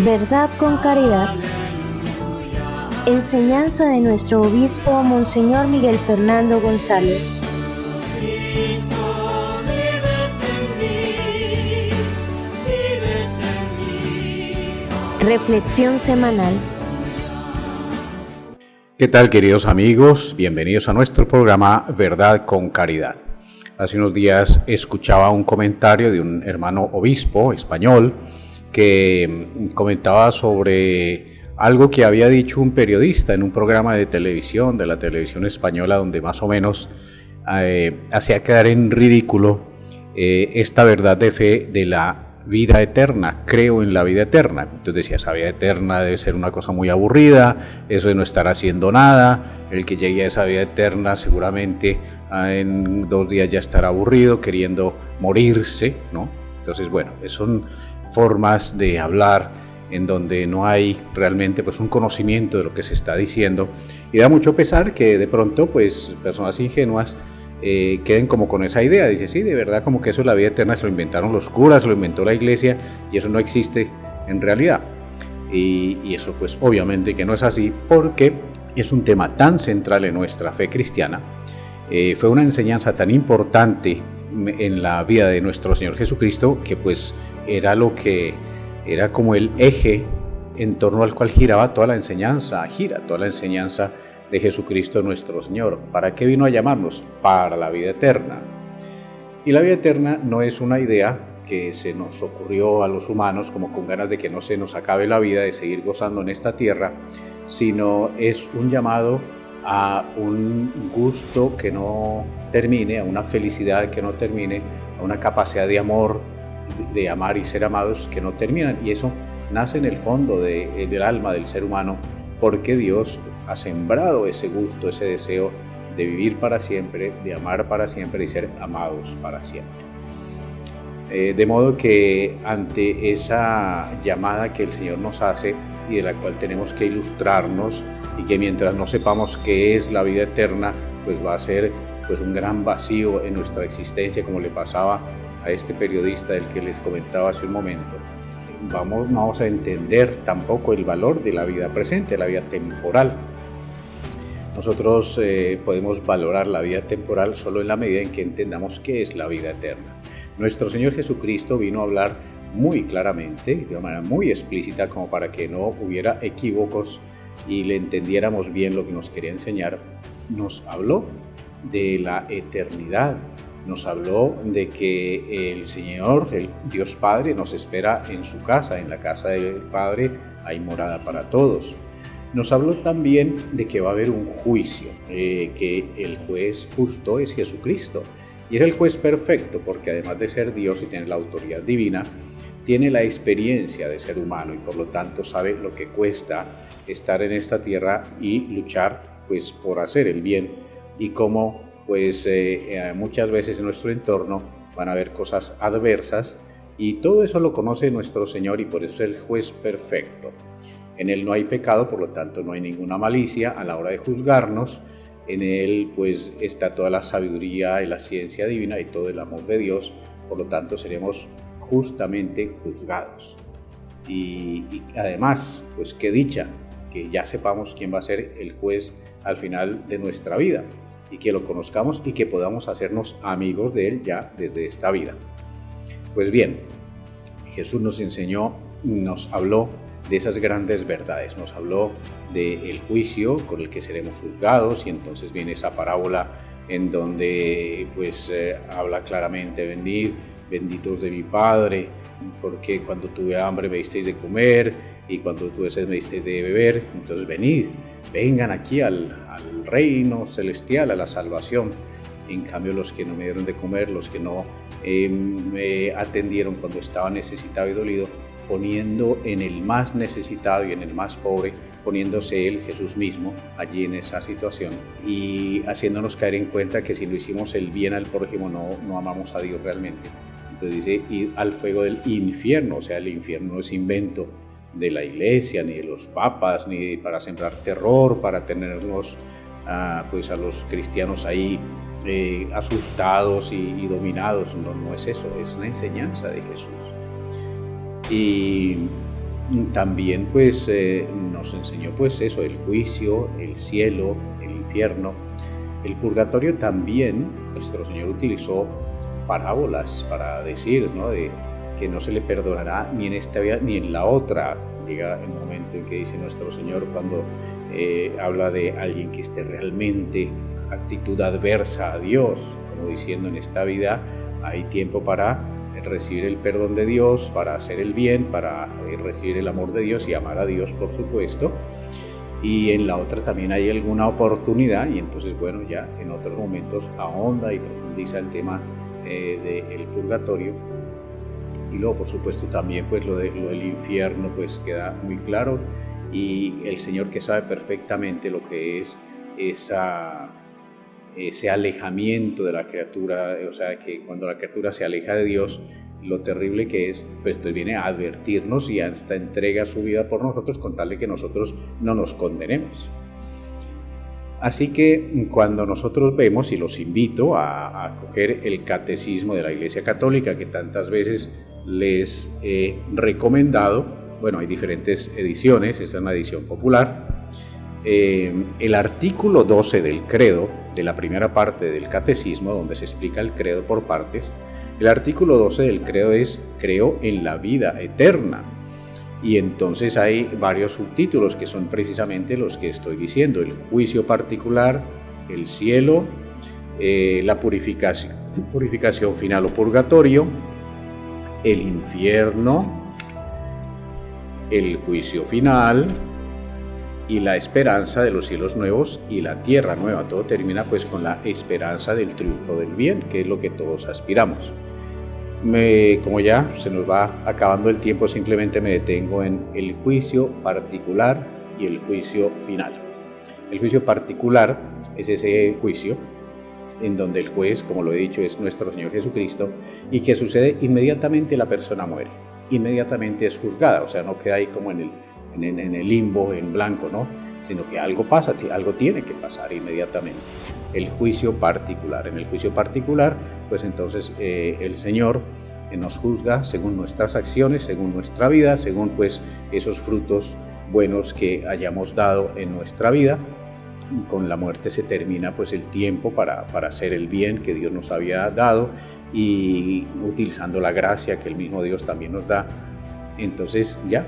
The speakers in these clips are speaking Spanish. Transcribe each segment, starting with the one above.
Verdad con caridad. Enseñanza de nuestro obispo Monseñor Miguel Fernando González. Reflexión semanal. ¿Qué tal, queridos amigos? Bienvenidos a nuestro programa Verdad con Caridad. Hace unos días escuchaba un comentario de un hermano obispo español que comentaba sobre algo que había dicho un periodista en un programa de televisión, de la televisión española, donde más o menos hacía quedar en ridículo esta verdad de fe de la vida eterna. Creo en la vida eterna. Entonces decía, esa vida eterna debe ser una cosa muy aburrida, eso de no estar haciendo nada, el que llegue a esa vida eterna seguramente en 2 días ya estará aburrido, queriendo morirse, ¿no? Entonces, bueno, son formas de hablar en donde no hay realmente pues un conocimiento de lo que se está diciendo, y da mucho pesar que de pronto pues personas ingenuas queden como con esa idea. Dice, sí, de verdad, como que eso de la vida eterna se lo inventaron los curas, se lo inventó la iglesia y eso no existe en realidad. Y eso pues obviamente que no es así, porque es un tema tan central en nuestra fe cristiana. Fue una enseñanza tan importante en la vida de nuestro Señor Jesucristo, que pues era como el eje en torno al cual gira toda la enseñanza de Jesucristo nuestro Señor. ¿Para qué vino a llamarnos? Para la vida eterna. Y la vida eterna no es una idea que se nos ocurrió a los humanos como con ganas de que no se nos acabe la vida, de seguir gozando en esta tierra, sino es un llamado a un gusto que no termine, a una felicidad que no termine, a una capacidad de amor, de amar y ser amados que no terminan. Y eso nace en el fondo del alma del ser humano, porque Dios ha sembrado ese gusto, ese deseo de vivir para siempre, de amar para siempre y ser amados para siempre. De modo que ante esa llamada que el Señor nos hace y de la cual tenemos que ilustrarnos, y que mientras no sepamos qué es la vida eterna, pues va a ser pues un gran vacío en nuestra existencia, como le pasaba a este periodista del que les comentaba hace un momento. No vamos a entender tampoco el valor de la vida presente, la vida temporal. Nosotros podemos valorar la vida temporal solo en la medida en que entendamos qué es la vida eterna. Nuestro Señor Jesucristo vino a hablar muy claramente, de una manera muy explícita, como para que no hubiera equívocos y le entendiéramos bien lo que nos quería enseñar. Nos habló de la eternidad, nos habló de que el Señor, el Dios Padre, nos espera en su casa, en la casa del Padre hay morada para todos. Nos habló también de que va a haber un juicio, que el juez justo es Jesucristo, y es el juez perfecto porque además de ser Dios y tener la autoridad divina, tiene la experiencia de ser humano y por lo tanto sabe lo que cuesta estar en esta tierra y luchar pues por hacer el bien, y cómo pues muchas veces en nuestro entorno van a haber cosas adversas, y todo eso lo conoce nuestro Señor y por eso es el juez perfecto. En Él no hay pecado, por lo tanto no hay ninguna malicia a la hora de juzgarnos. En Él pues está toda la sabiduría y la ciencia divina y todo el amor de Dios, por lo tanto seremos justamente juzgados. Y además, pues qué dicha que ya sepamos quién va a ser el juez al final de nuestra vida, y que lo conozcamos y que podamos hacernos amigos de Él ya desde esta vida. Pues bien, Jesús nos enseñó, nos habló de esas grandes verdades, nos habló del juicio con el que seremos juzgados, y entonces viene esa parábola en donde pues habla claramente: venid, benditos de mi Padre, porque cuando tuve hambre me disteis de comer, y cuando tuve sed me disteis de beber. Entonces vengan aquí al reino celestial, a la salvación. En cambio, los que no me dieron de comer, los que no me atendieron cuando estaba necesitado y dolido, poniendo en el más necesitado y en el más pobre, poniéndose Él, Jesús mismo, allí en esa situación, y haciéndonos caer en cuenta que si no hicimos el bien al prójimo no amamos a Dios realmente. Entonces dice, id al fuego del infierno. O sea, el infierno no es invento de la iglesia, ni de los papas, ni para sembrar terror, para tenernos pues a los cristianos ahí asustados y dominados. No es eso, es una enseñanza de Jesús. Y también pues nos enseñó pues eso, el juicio, el cielo, el infierno. El purgatorio también nuestro Señor utilizó parábolas para decir, ¿no?, de que no se le perdonará ni en esta vida ni en la otra. Llega el momento en que dice nuestro Señor cuando habla de alguien que esté realmente actitud adversa a Dios, como diciendo, en esta vida hay tiempo para recibir el perdón de Dios, para hacer el bien, para recibir el amor de Dios y amar a Dios, por supuesto. Y en la otra también hay alguna oportunidad, y entonces bueno, ya en otros momentos ahonda y profundiza el tema del purgatorio. Y luego por supuesto también pues lo del infierno pues queda muy claro, y el Señor, que sabe perfectamente lo que es ese alejamiento de la criatura, o sea, que cuando la criatura se aleja de Dios, lo terrible que es, pues entonces viene a advertirnos y hasta entrega su vida por nosotros con tal de que nosotros no nos condenemos. Así que cuando nosotros vemos, y los invito a coger el catecismo de la Iglesia Católica, que tantas veces les he recomendado, bueno, hay diferentes ediciones, esta es una edición popular, el artículo 12 del credo, de la primera parte del catecismo, donde se explica el credo por partes, el artículo 12 del credo es: creo en la vida eterna. Y entonces hay varios subtítulos que son precisamente los que estoy diciendo: el juicio particular, el cielo, la purificación final o purgatorio, el infierno, el juicio final y la esperanza de los cielos nuevos y la tierra nueva. Todo termina pues con la esperanza del triunfo del bien, que es lo que todos aspiramos. Como ya se nos va acabando el tiempo, simplemente me detengo en el juicio particular y el juicio final. El juicio particular es ese juicio en donde el juez, como lo he dicho, es nuestro Señor Jesucristo, y que sucede inmediatamente la persona muere. Inmediatamente es juzgada, o sea, no queda ahí como en el limbo, en blanco, ¿no? Sino que algo pasa, algo tiene que pasar inmediatamente. El juicio particular. En el juicio particular, pues entonces el Señor nos juzga según nuestras acciones, según nuestra vida, según pues esos frutos buenos que hayamos dado en nuestra vida. Con la muerte se termina pues el tiempo para hacer el bien que Dios nos había dado, y utilizando la gracia que el mismo Dios también nos da, entonces ya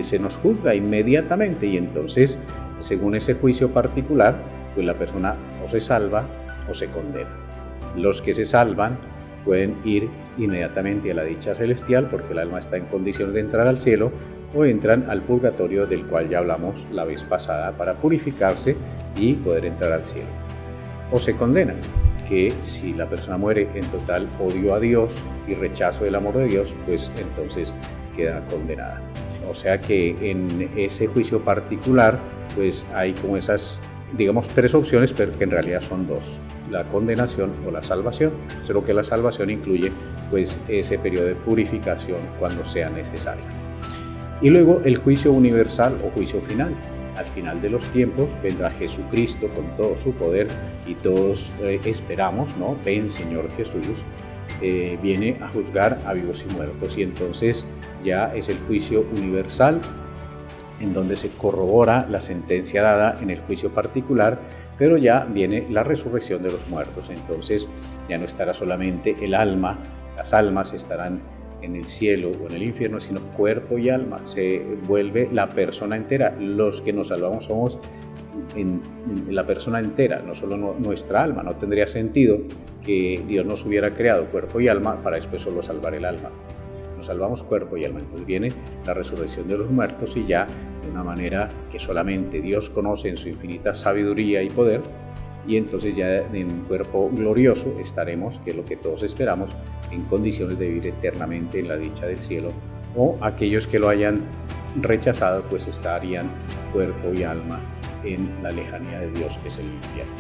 se nos juzga inmediatamente, y entonces según ese juicio particular pues la persona o se salva o se condena. Los que se salvan pueden ir inmediatamente a la dicha celestial porque el alma está en condiciones de entrar al cielo, o entran al purgatorio, del cual ya hablamos la vez pasada, para purificarse y poder entrar al cielo. O se condenan, que si la persona muere en total odio a Dios y rechazo del amor de Dios, pues entonces queda condenada. O sea que en ese juicio particular pues hay como esas, digamos, tres opciones, pero que en realidad son dos: la condenación o la salvación, solo que la salvación incluye pues ese periodo de purificación cuando sea necesario. Y luego el juicio universal o juicio final. Al final de los tiempos vendrá Jesucristo con todo su poder, y todos esperamos, ¿no? Ven, Señor Jesús, viene a juzgar a vivos y muertos, y entonces ya es el juicio universal, en donde se corrobora la sentencia dada en el juicio particular, pero ya viene la resurrección de los muertos. Entonces ya no estará solamente el alma, las almas estarán en el cielo o en el infierno, sino cuerpo y alma. Se vuelve la persona entera. Los que nos salvamos somos en la persona entera, no solo nuestra alma. No tendría sentido que Dios nos hubiera creado cuerpo y alma para después solo salvar el alma. Nos salvamos cuerpo y alma. Entonces viene la resurrección de los muertos, y ya de una manera que solamente Dios conoce en su infinita sabiduría y poder, y entonces ya en un cuerpo glorioso estaremos, que es lo que todos esperamos, en condiciones de vivir eternamente en la dicha del cielo, o aquellos que lo hayan rechazado pues estarían cuerpo y alma en la lejanía de Dios, que es el infierno.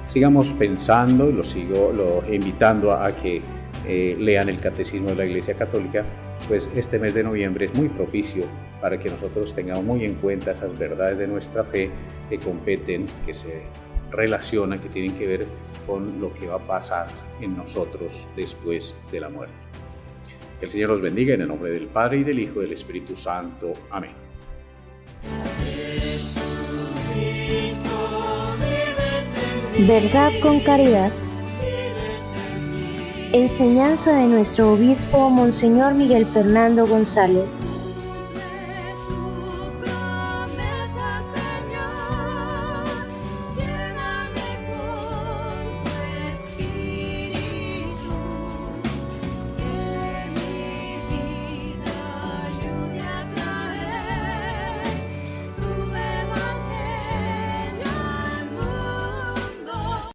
Sigamos pensando, los invitando a que lean el Catecismo de la Iglesia Católica, pues este mes de noviembre es muy propicio para que nosotros tengamos muy en cuenta esas verdades de nuestra fe que competen, que se relacionan, que tienen que ver con lo que va a pasar en nosotros después de la muerte. Que el Señor los bendiga en el nombre del Padre, y del Hijo, y del Espíritu Santo. Amén. Verdad con caridad. Enseñanza de nuestro obispo Monseñor Miguel Fernando González.